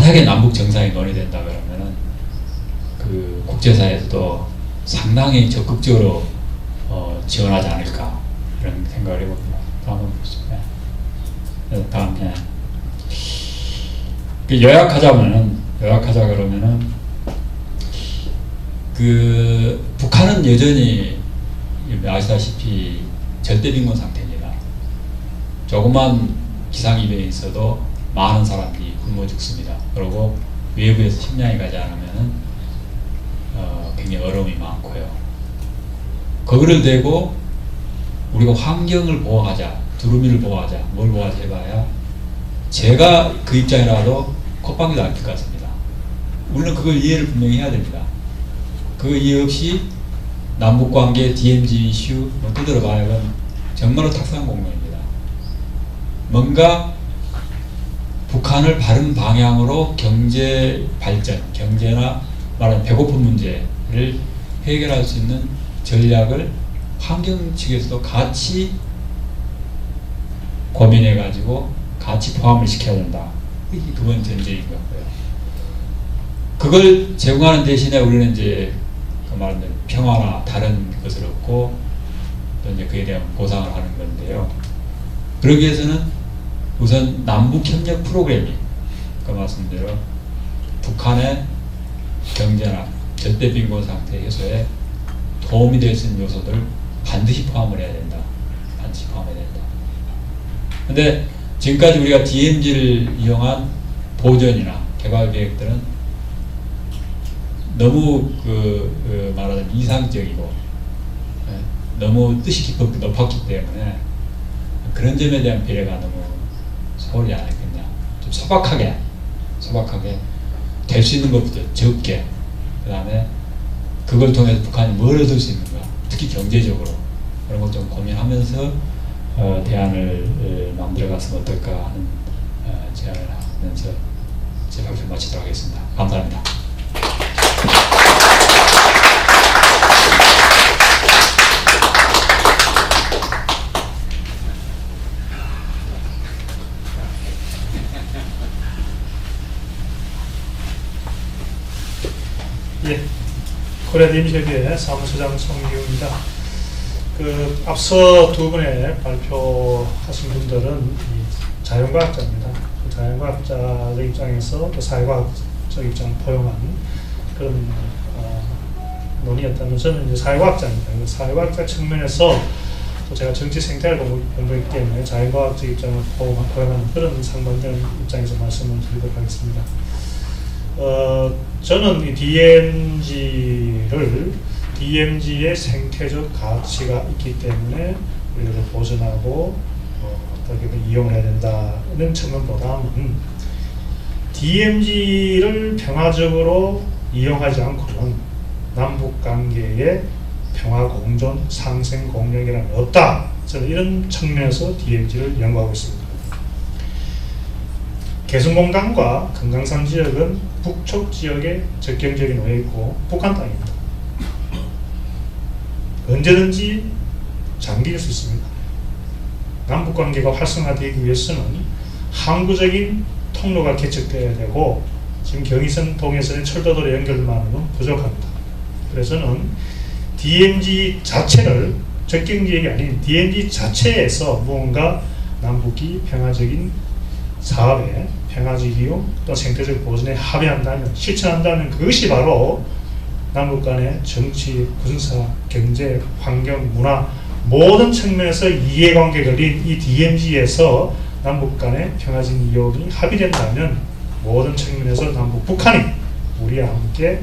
만약에 남북 정상이 논의된다 그러면은 그 국제사회에서도 상당히 적극적으로 지원하지 않을까 이런 생각을 해봅니다. 다음은 보시죠. 다음 편. 요약하자 그러면은 그 북한은 여전히 아시다시피 절대빈곤 상태입니다. 조그만 기상이변이 있어도 많은 사람들이 굶어 죽습니다. 그리고 외부에서 식량이 가지 않으면은 굉장히 어려움이 많고요. 거기를 대고 우리가 환경을 보호하자, 두루미를 보호하자, 뭘 보호하자 해봐야 제가 그 입장이라도 콧방귀도 안 낄 것 같습니다. 물론 그걸 이해를 분명히 해야 됩니다. 그 이해 없이 남북관계, DMZ 이슈 두드려봐야 이건 정말로 탁상 공론입니다. 뭔가 북한을 바른 방향으로 경제 발전, 경제나 말하는 배고픈 문제를 해결할 수 있는 전략을 환경 측에서도 같이 고민해가지고 같이 포함을 시켜야 된다. 이게 두 번째 전제인 것 같고요. 그걸 제공하는 대신에 우리는 이제 그 말하는 평화나 다른 것을 얻고 또 이제 그에 대한 보상을 하는 건데요. 그러기 위해서는 우선 남북협력 프로그램이 그 말씀대로 북한의 경제나 절대빈곤 상태 해소에 도움이 될 수 있는 요소들을 반드시 포함을 해야 된다. 반드시 포함해야 된다. 근데 지금까지 우리가 DMZ를 이용한 보전이나 개발 계획들은 너무 말하자면 이상적이고 너무 뜻이 높았기 때문에 그런 점에 대한 배려가 너무 소홀히 안 했겠냐. 좀 소박하게 될 수 있는 것부터 적게, 그 다음에 그걸 통해서 북한이 뭘 얻을 수 있는가, 특히 경제적으로 그런 것 좀 고민하면서 대안을 만들어갔으면 어떨까 하는 제안을 하면서 제 발표 마치도록 하겠습니다. 감사합니다. 예, 코리아 DMZ협의회 사무처장 송기우입니다. 앞서 두 분의 발표하신 분들은 자연과학자입니다. 그 자연과학자적 입장에서 또 사회과학적 입장을 포용한 그런 논의였다면 저는 이제 사회과학자입니다. 사회과학자 측면에서 또 제가 정치 생태를 공부했기 때문에 자연과학적 입장을 포용하는 그런 상반된 입장에서 말씀을 드리도록 하겠습니다. 저는 이 DMZ의 생태적 가치가 있기 때문에 우리가 보존하고 어떻게든 이용을 해야 된다는 측면보다는 DMZ를 평화적으로 이용하지 않고는 남북관계의 평화 공존, 상생 공력이란 없다. 저는 이런 측면에서 DMZ를 연구하고 있습니다. 개성공단과 금강산 지역은 북쪽 지역에 접경지역에 놓여 있고 북한 땅입니다. 언제든지 잠길 수 있습니다. 남북관계가 활성화되기 위해서는 항구적인 통로가 개척되어야 되고 지금 경의선, 동해선의 철도도로 연결만으로는 부족합니다. 그래서 저는 DMZ 자체를 접경지역이 아닌 DMZ 자체에서 무언가 남북이 평화적인 사업에 평화적 이용 또 생태적 보존에 합의한다면, 실천한다면 그것이 바로 남북 간의 정치, 군사, 경제, 환경, 문화 모든 측면에서 이해관계 걸린 이 DMZ에서 남북 간의 평화적 이용이 합의된다면 모든 측면에서 남북, 북한이 우리와 함께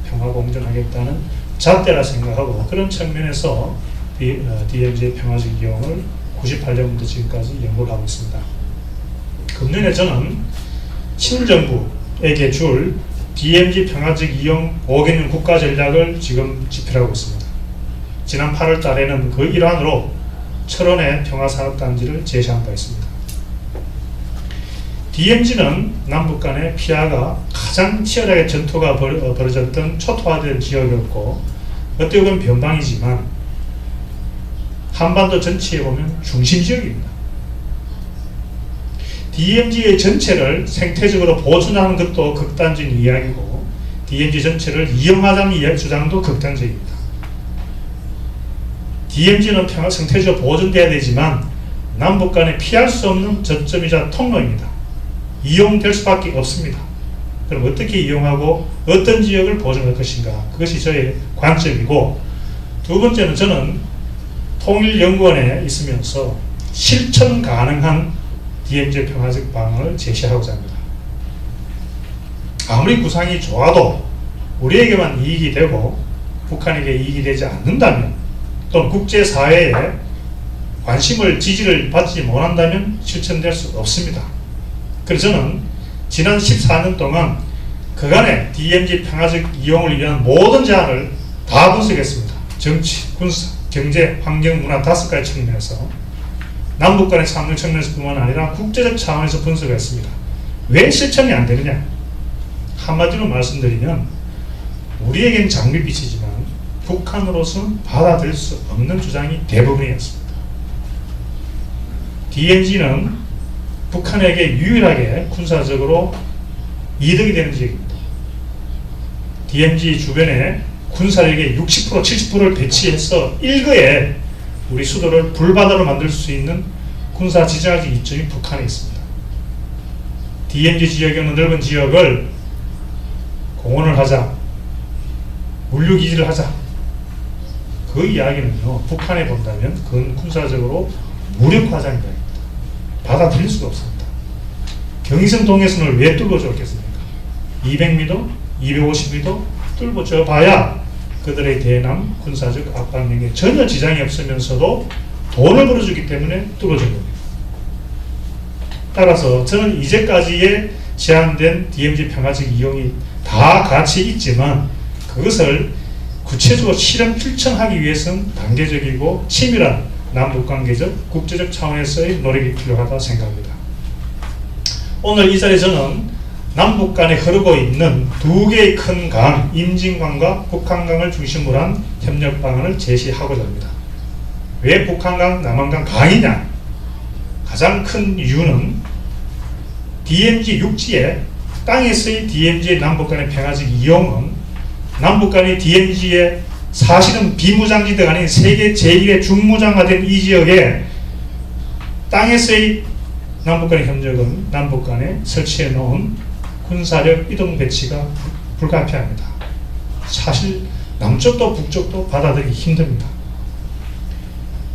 평화 공존하겠다는 잣대라 생각하고 그런 측면에서 DMZ의 평화적 이용을 98년부터 지금까지 연구를 하고 있습니다. 금년에 저는 친정부에게 줄 DMZ 평화적 이용 5개년 국가 전략을 지금 집필하고 있습니다. 지난 8월 달에는 그 일환으로 철원의 평화산업단지를 제시한 바 있습니다. DMZ는 남북 간의 피하가 가장 치열하게 전투가 벌어졌던 초토화된 지역이었고 어떻게 보면 변방이지만 한반도 전체에 보면 중심 지역입니다. DMZ의 전체를 생태적으로 보존하는 것도 극단적인 이야기고 DMZ 전체를 이용하자는 주장도 극단적입니다. DMZ는 생태적으로 보존돼야 되지만 남북 간에 피할 수 없는 접점이자 통로입니다. 이용될 수밖에 없습니다. 그럼 어떻게 이용하고 어떤 지역을 보존할 것인가, 그것이 저의 관점이고, 두 번째는 저는 통일연구원에 있으면서 실천 가능한 DMZ 평화적 방안을 제시하고자 합니다. 아무리 구상이 좋아도 우리에게만 이익이 되고 북한에게 이익이 되지 않는다면, 또는 국제사회에 관심을, 지지를 받지 못한다면 실천될 수 없습니다. 그래서 저는 지난 14년 동안 그간의 DMZ 평화적 이용을 위한 모든 제안을 다 분석했습니다. 정치, 군사, 경제, 환경, 문화 5가지 측면에서, 남북 간의 상호 측면에서 뿐만 아니라 국제적 차원에서 분석했습니다. 왜 실천이 안 되느냐? 한마디로 말씀드리면 우리에겐 장밋빛이지만 북한으로서는 받아들일 수 없는 주장이 대부분이었습니다. DMZ는 북한에게 유일하게 군사적으로 이득이 되는 지역입니다. DMZ 주변에 군사력의 60%, 70%를 배치해서 일거에 우리 수도를 불바다로 만들 수 있는 군사 지정학적 이점이 북한에 있습니다. DMZ 지역에 있는 넓은 지역을 공원을 하자, 물류기지를 하자, 그 이야기는요, 북한에 본다면 그건 군사적으로 무력화하자는 이야기입니다. 받아들일 수가 없습니다. 경의선 동해선을 왜 뚫어줬겠습니까? 200m, 250m 뚫어줘 봐야 그들의 대남 군사적 압박력에 전혀 지장이 없으면서도 돈을 벌어주기 때문에 뚫어준 겁니다. 따라서 저는 이제까지의 제한된 DMZ 평화적 이용이 다 가치 있지만 그것을 구체적으로 실천하기 위해서는 단계적이고 치밀한 남북관계적, 국제적 차원에서의 노력이 필요하다 생각합니다. 오늘 이 자리에 저는 남북 간에 흐르고 있는 두 개의 큰 강, 임진강과 북한강을 중심으로 한 협력 방안을 제시하고자 합니다. 왜 북한강, 남한강 강이냐? 가장 큰 이유는 DMZ 육지에, 땅에서의 DMZ의 남북 간의 평화적 이용은 남북 간의 DMZ의 사실은 비무장지대가 아닌 세계 제1의 중무장화된 이 지역에 땅에서의 남북 간의 협력은 남북 간에 설치해 놓은 군사력 이동 배치가 불가피합니다. 사실 남쪽도 북쪽도 받아들이기 힘듭니다.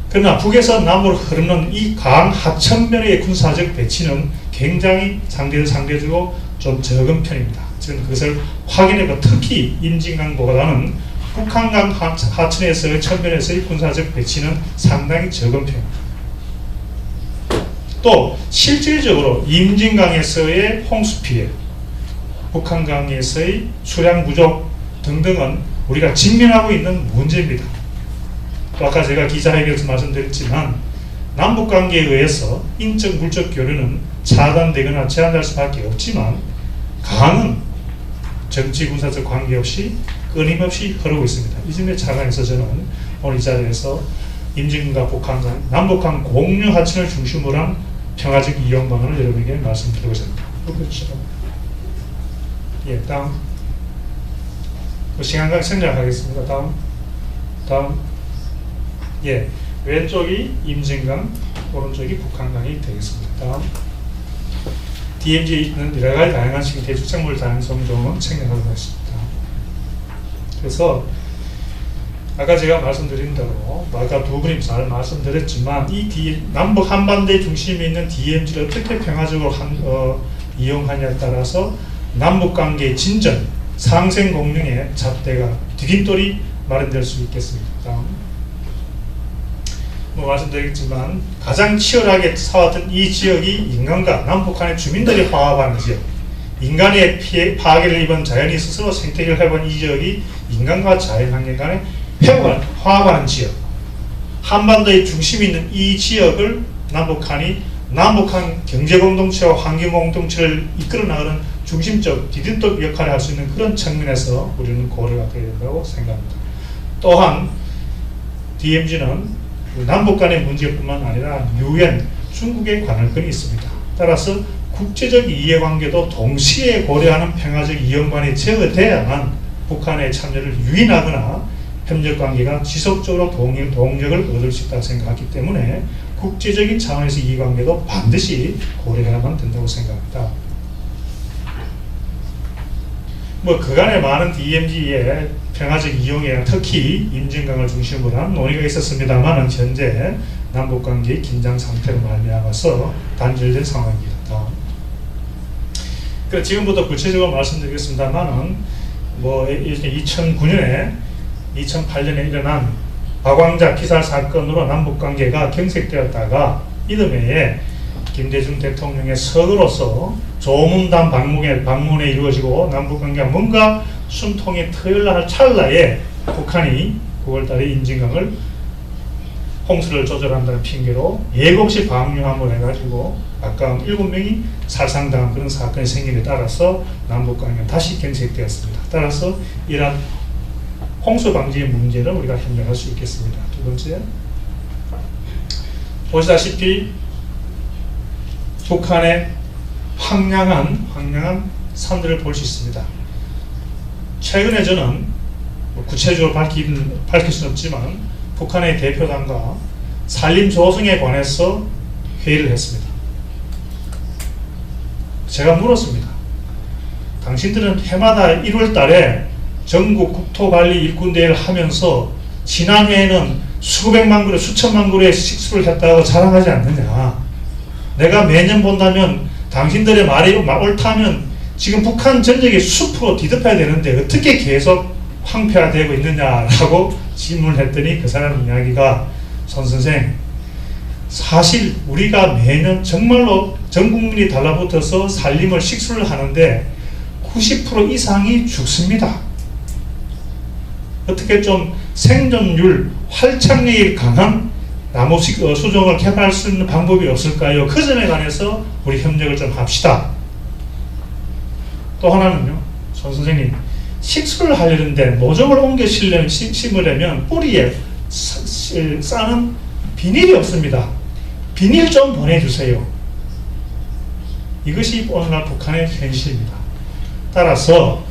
그러나 북에서 남으로 흐르는 이 강 하천변의 군사적 배치는 굉장히 상대적으로 좀 적은 편입니다. 지금 그것을 확인해보, 특히 임진강보다는 북한강 하천에서의 천변에서의 군사적 배치는 상당히 적은 편입니다. 또 실질적으로 임진강에서의 홍수 피해, 북한강에서의 수량 부족 등등은 우리가 직면하고 있는 문제입니다. 또 아까 제가 기자회견에서 말씀드렸지만 남북관계에 의해서 인적 물적 교류는 차단되거나 제한될 수밖에 없지만 강은 정치 군사적 관계없이 끊임없이 흐르고 있습니다. 이 점에 착안해서 저는 오늘 이 자리에서 임진강과 북한강, 남북한 공유 하천을 중심으로 한 평화적 이용 방안을 여러분에게 말씀드리고 있습니다. 그렇죠. 예, 다음. 시간각 생략하겠습니다. 다음. 예, 왼쪽이 임진강, 오른쪽이 북한강이 되겠습니다. 다음. DMZ에 있는 여러 가지 다양한 식의 대축작물 다양성 등은 생략하도록 하겠습니다. 그래서 아까 제가 말씀드린 대로, 아까 두 분이 잘 말씀드렸지만 이 남북 한반도의 중심에 있는 DMZ를 어떻게 평화적으로 이용하냐에 따라서 남북관계의 진전, 상생 공명의 잣대가, 디딤돌이 마련될 수 있겠습니다. 뭐 말씀드리겠지만 가장 치열하게 싸웠던 이 지역이 인간과 남북한의 주민들이 화합하는 지역, 인간의 파괴를 입은 자연이 스스로 생태계를 회복한 이 지역이 인간과 자연환경 간의 화합하는 지역, 한반도의 중심에 있는 이 지역을 남북한 경제공동체와 환경공동체를 이끌어 나가는 중심적 디딤돌 역할을 할 수 있는 그런 측면에서 우리는 고려가 되어야 된다고 생각합니다. 또한 DMZ는 남북 간의 문제뿐만 아니라 유엔, 중국의 관할권이 있습니다. 따라서 국제적 이해관계도 동시에 고려하는 평화적 이용관이 제어돼야만 북한의 참여를 유인하거나 협력관계가 지속적으로 동력을 얻을 수 있다고 생각하기 때문에 국제적인 차원에서 이해관계도 반드시 고려해야만 된다고 생각합니다. 뭐 그간에 많은 DMZ의 평화적 이용에 특히 임진강을 중심으로 한 논의가 있었습니다만 현재 남북관계의 긴장 상태로 말미암아서 단절된 상황입니다. 지금부터 구체적으로 말씀드리겠습니다만은 뭐 2009년에 2008년에 일어난 박왕자 기살 사건으로 남북관계가 경색되었다가 이듬해에 김대중 대통령의 서거로서 조문단 방문에 이루어지고 남북관계가 뭔가 숨통이 트일라 찰나에 북한이 9월달에 임진강을 홍수를 조절한다는 핑계로 예고 없이 방류함을 해가지고 아까 7명이 살상당한 그런 사건이 생김에 따라서 남북관계가 다시 경색되었습니다. 따라서 이러한 홍수 방지의 문제를 우리가 협력할 수 있겠습니다. 두 번째, 보시다시피 북한의 황량한 산들을 볼 수 있습니다. 최근에 저는 구체적으로 밝힐 수는 없지만 북한의 대표단과 산림 조성에 관해서 회의를 했습니다. 제가 물었습니다. 당신들은 해마다 1월 달에 전국 국토관리 일꾼대회를 하면서 지난해에는 수백만 그루, 수천만 그루의 식수를 했다고 자랑하지 않느냐. 내가 매년 본다면 당신들의 말이 옳다면 지금 북한 전역이 숲으로 뒤덮여야 되는데 어떻게 계속 황폐화되고 있느냐라고 질문을 했더니 그 사람 이야기가 손 선생, 사실 우리가 매년 정말로 전 국민이 달라붙어서 산림을 식수를 하는데 90% 이상이 죽습니다. 어떻게 좀 생존율, 활착력이 강한 나무 수종을 개발할 수 있는 방법이 없을까요? 그 점에 관해서 우리 협력을 좀 합시다. 또 하나는요, 손 선생님, 식수를 하려는데 모종을 옮겨 심으려면 뿌리에 싸는 비닐이 없습니다. 비닐 좀 보내주세요. 이것이 오늘날 북한의 현실입니다. 따라서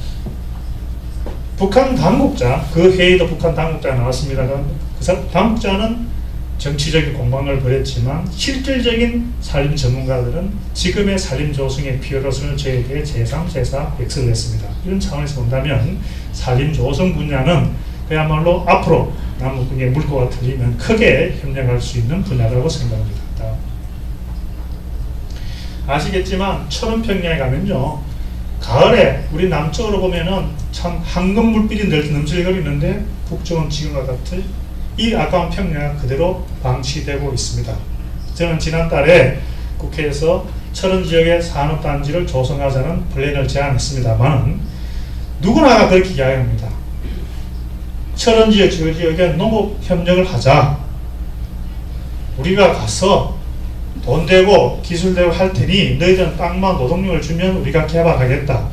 북한 당국자, 그 회의도 북한 당국자가 나왔습니다. 그 당국자는 정치적인 공방을 벌였지만 실질적인 산림 전문가들은 지금의 산림 조성의 필요성을 저에게 제3, 제4 엑스를 했습니다. 이런 차원에서 본다면 산림 조성 분야는 그야말로 앞으로 남북관계 물꼬가 틀리면 크게 협력할 수 있는 분야라고 생각합니다. 아시겠지만 철원평야에 가면요, 가을에 우리 남쪽으로 보면은 참 황금 물빛이 넘실거리는데 북쪽은 지금과 같이 이 아까운 평야가 그대로 방치되고 있습니다. 저는 지난달에 국회에서 철원 지역의 산업단지를 조성하자는 플랜을 제안했습니다만 누구나가 그렇게 이야기합니다. 철원 지역, 저 지역에 농업협력을 하자. 우리가 가서 돈 되고 기술 되고 할 테니 너희들은 땅만 노동력을 주면 우리가 개발하겠다.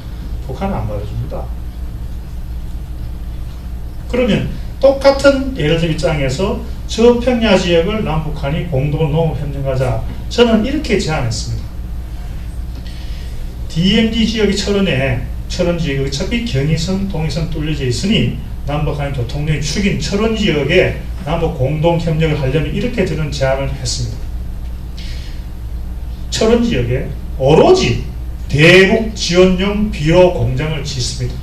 북한은 안 받아줍니다. 그러면 똑같은 예를 들어 입장에서 저 평야 지역을 남북한이 공동 농업협력하자. 저는 이렇게 제안했습니다. DMZ 지역이 철원 지역이 어차피 경의선, 동해선 뚫려져 있으니 남북한의 교통력이 축인 철원 지역에 남북 공동협력을 하려면 이렇게 저는 제안을 했습니다. 철원 지역에 오로지 대북 지원용 비료 공장을 짓습니다.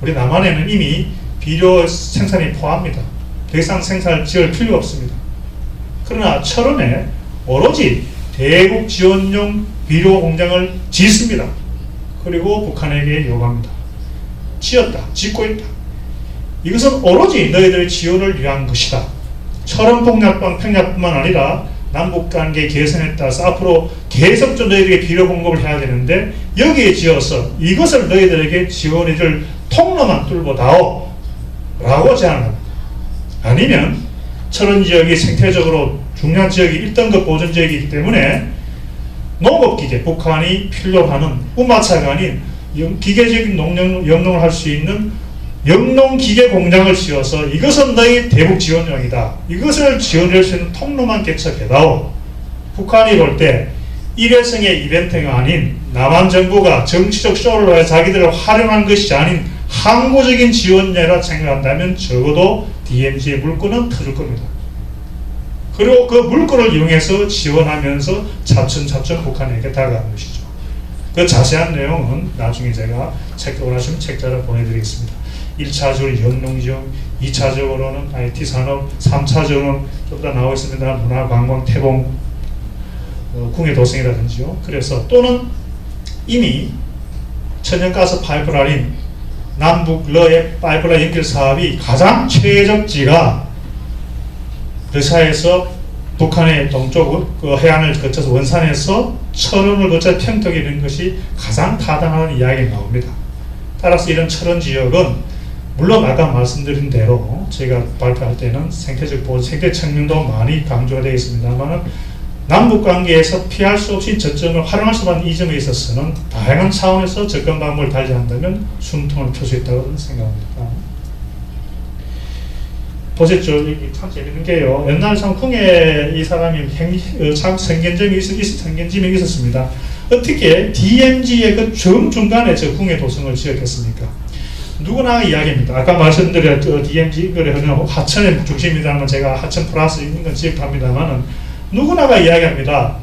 우리 남한에는 이미 비료 생산이 포함합니다. 더 이상 생산을 지을 필요가 없습니다. 그러나 철원에 오로지 대북 지원용 비료 공장을 짓습니다. 그리고 북한에게 요구합니다. 지었다, 짓고 있다. 이것은 오로지 너희들의 지원을 위한 것이다. 철원 평야뿐만 아니라 남북관계 개선에 따라서 앞으로 계속적으로 너희들에게 비료 공급을 해야 되는데 여기에 지어서 이것을 너희들에게 지원해줄 통로만 뚫어다오 라고 제안합니다. 아니면 철원 지역이 생태적으로 중요한 지역이 1등급 보존 지역이기 때문에 농업기계, 북한이 필요로 하는 우마차가 아닌 기계적인 영농을 할 수 있는 영농기계 공장을 지어서 이것은 너희 대북 지원용이다. 이것을 지원할 수 있는 통로만 개척해다오. 북한이 볼 때 일회성의 이벤트가 아닌 남한 정부가 정치적 쇼를 위해 자기들을 활용한 것이 아닌 항구적인 지원이라 생각한다면 적어도 DMZ의 물건은 터질 겁니다. 그리고 그 물건을 이용해서 지원하면서 차츰차츰 북한에게 다가가는 것이죠. 그 자세한 내용은 나중에 제가 원하시면 책자를 보내드리겠습니다. 1차적으로 영농지역, 2차적으로는 IT 산업, 3차적으로는 좀 더 나와 있습니다. 문화, 관광, 태봉, 궁예 도성이라든지요. 그래서 또는 이미 천연가스 파이프라인, 남북 러의 파이프라인 연결 사업이 가장 최적지가 러시아에서 북한의 동쪽 그 해안을 거쳐서 원산에서 철원을 거쳐 평택에 이르는 것이 가장 타당한 이야기가 나옵니다. 따라서 이런 철원 지역은 물론 아까 말씀드린 대로 제가 발표할 때는 생태적 보호, 생태 측면도 많이 강조가 되어 있습니다만 남북 관계에서 피할 수 없이 저점을 활용할 수만 이 점에 있어서는 다양한 차원에서 접근 방법을 달리한다면 숨통을 펼 수 있다고 생각합니다. 보셨죠? 여기 참 재밌는 게요. 옛날 참 궁예 이 사람이 참 성견점이 있었습니다. 어떻게 DMZ의 그 정중간에 저 궁예 도성을 지었겠습니까? 누구나 이야기입니다. 아까 말씀드린 DMZ 그래는 하천의 중심이라는 건 제가 하천 플러스 있는 건 지적합니다만은 누구나가 이야기합니다.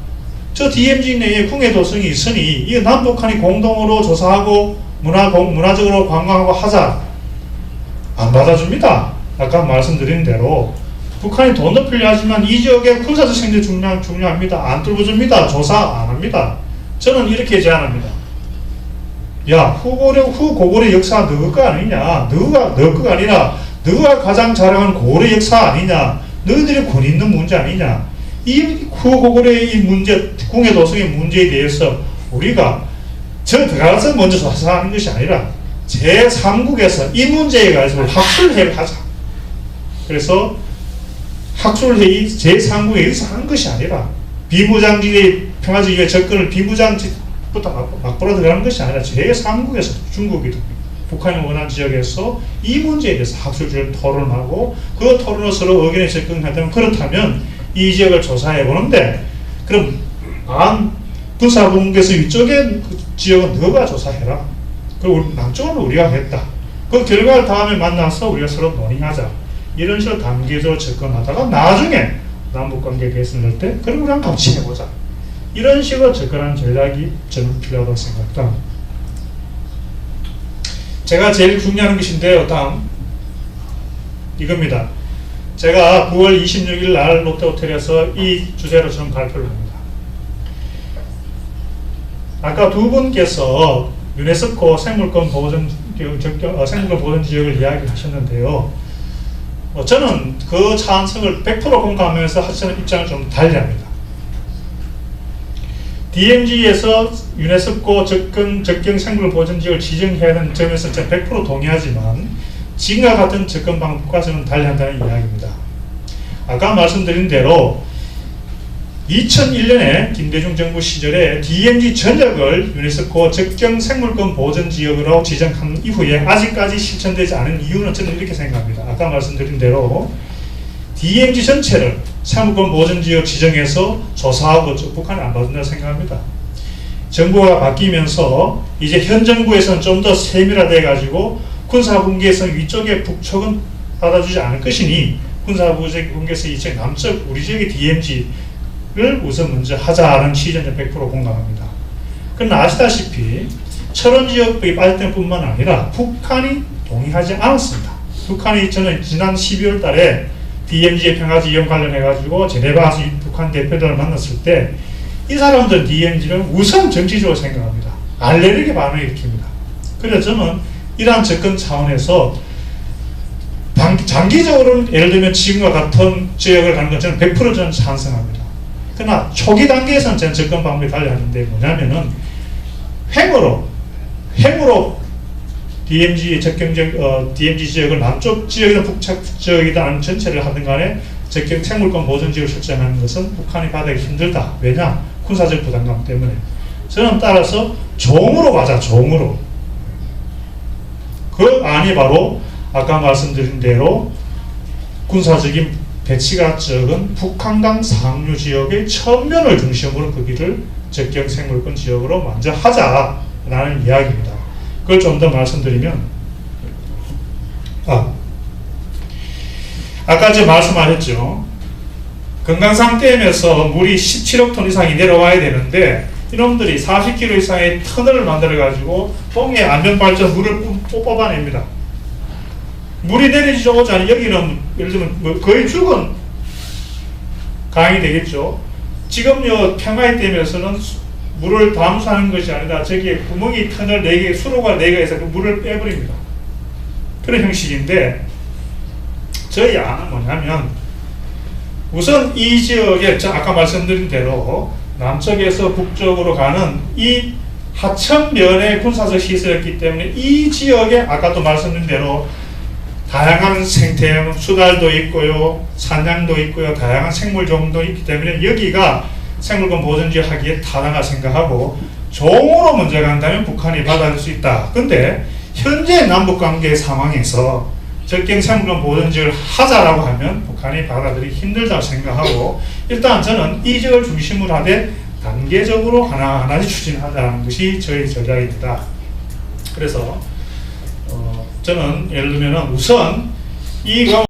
저 DMZ 내에 궁예 도성이 있으니 이 남북한이 공동으로 조사하고 문화적으로 관광하고 하자. 안 받아줍니다. 아까 말씀드린 대로 북한이 돈도 필요하지만 이 지역의 군사적 생태 중요합니다. 안 뚫어줍니다. 조사 안 합니다. 저는 이렇게 제안합니다. 야, 후고려 역사 너희 거 아니냐? 너희 거가 아니라 너희가 가장 자랑하는 고려 역사 아니냐? 너희들이 권위 있는 문제 아니냐? 이 후고려의 이 문제, 궁예 도성의 문제에 대해서 우리가 들어가서 먼저 조사하는 것이 아니라 제3국에서 이 문제에 관해서 학술회의를 하자. 그래서 학술회의 제3국에서 한 것이 아니라 비무장지대 평화지대 접근을 비무장지부터 막보러 들어가는 것이 아니라 제3국에서 중국이든 북한이 원하는 지역에서 이 문제에 대해서 학술적인 토론하고 그 토론으로 서로 의견에 접근한다면 그렇다면 이 지역을 조사해 보는데 그럼 군사분계에서 위쪽의 그 지역은 너가 조사해라. 그리고 남쪽은 우리가 했다. 그 결과를 다음에 만나서 우리가 서로 논의하자. 이런 식으로 단계적으로 접근하다가 나중에 남북관계 개선할 때 그럼 우리랑 같이 해보자. 이런 식으로 접근하는 전략이 저는 필요하다고 생각합니다. 제가 제일 중요한 것인데요. 다음 이겁니다. 제가 9월 26일 날 롯데호텔에서 이 주제로 저는 발표를 합니다. 아까 두 분께서 유네스코 생물권 보존 지역을 이야기하셨는데요. 저는 그 찬성을 100% 공감하면서 하시는 입장을 좀 달리합니다. DMZ에서 유네스코 적경 생물 보존 지역을 지정해야 하는 점에서 제가 100% 동의하지만 지금과 같은 접근 방법과 저는 달리한다는 이야기입니다. 아까 말씀드린 대로 2001년에 김대중 정부 시절에 DMZ 전역을 유네스코 적경 생물권 보전 지역으로 지정한 이후에 아직까지 실천되지 않은 이유는 저는 이렇게 생각합니다. 아까 말씀드린 대로 DMZ 전체를 생물권 보전 지역 지정해서 조사하고 북한이 안 받는다고 생각합니다. 정부가 바뀌면서 이제 현 정부에서는 좀 더 세밀화돼 가지고 군사분계선 위쪽의 북쪽은 받아주지 않을 것이니 군사분계선 이쪽 남쪽 우리 지역의 DMZ를 우선 먼저 하자는 취지는 100% 공감합니다. 그러나 아시다시피 철원 지역이 빠질 뿐만 아니라 북한이 동의하지 않았습니다. 북한이 저는 지난 12월 달에 DMZ의 평화지 이용 관련해 가지고 제네바에서 북한 대표들을 만났을 때 이 사람들은 DMZ를 우선 정치적으로 생각합니다. 알레르기 반응을 일으킵니다. 그래서 저는 이러한 접근 차원에서 장기적으로는 예를 들면 지금과 같은 지역을 가는 건 저는 100% 저는 찬성합니다. 그러나 초기 단계에서는 저는 접근 방법이 달리하는데 뭐냐면은 행으로 DMZ DMZ 지역을 남쪽 지역이든 북쪽 지역이든 아니면 전체를 하든 간에 적경 생물권 보존 지역을 설정하는 것은 북한이 받아기 힘들다. 왜냐? 군사적 부담감 때문에. 저는 따라서 종으로 가자. 종으로. 그 안이 바로 아까 말씀드린 대로 군사적인 배치가 적은 북한강 상류 지역의 천면을 중심으로 거기를 적경생물권 지역으로 먼저 하자라는 이야기입니다. 그걸 좀 더 말씀드리면, 아까 제가 말씀하셨죠. 금강산 댐에서 물이 17억 톤 이상이 내려와야 되는데 이놈들이 40km 이상의 터널을 만들어 가지고 동해 안변발전 물을 뽑아냅니다. 물이 내려지자마자 여기는 예를 들면 뭐 거의 죽은 강이 되겠죠. 지금 평화의 댐에서는 물을 담수하는 것이 아니라 저기에 구멍이 터널 4개, 수로가 4개에서 그 물을 빼버립니다. 그런 형식인데 저희 안은 뭐냐면 우선 이 지역에 아까 말씀드린 대로 남쪽에서 북쪽으로 가는 이 하천면의 군사적 시설이었기 때문에 이 지역에 아까도 말씀드린 대로 다양한 생태, 수달도 있고요, 산양도 있고요, 다양한 생물종도 있기 때문에 여기가 생물권 보존지역 하기에 타당하다 생각하고 종으로 먼저 간다면 북한이 받아줄 수 있다. 근데 현재 남북관계 상황에서 적경 생물권 보존지역을 하자라고 하면 북한이 받아들이기 힘들다고 생각하고 일단 저는 이 지역을 중심으로 하되 단계적으로 하나하나씩 추진하자는 것이 저희 전략입니다. 그래서 저는 예를 들면 우선 이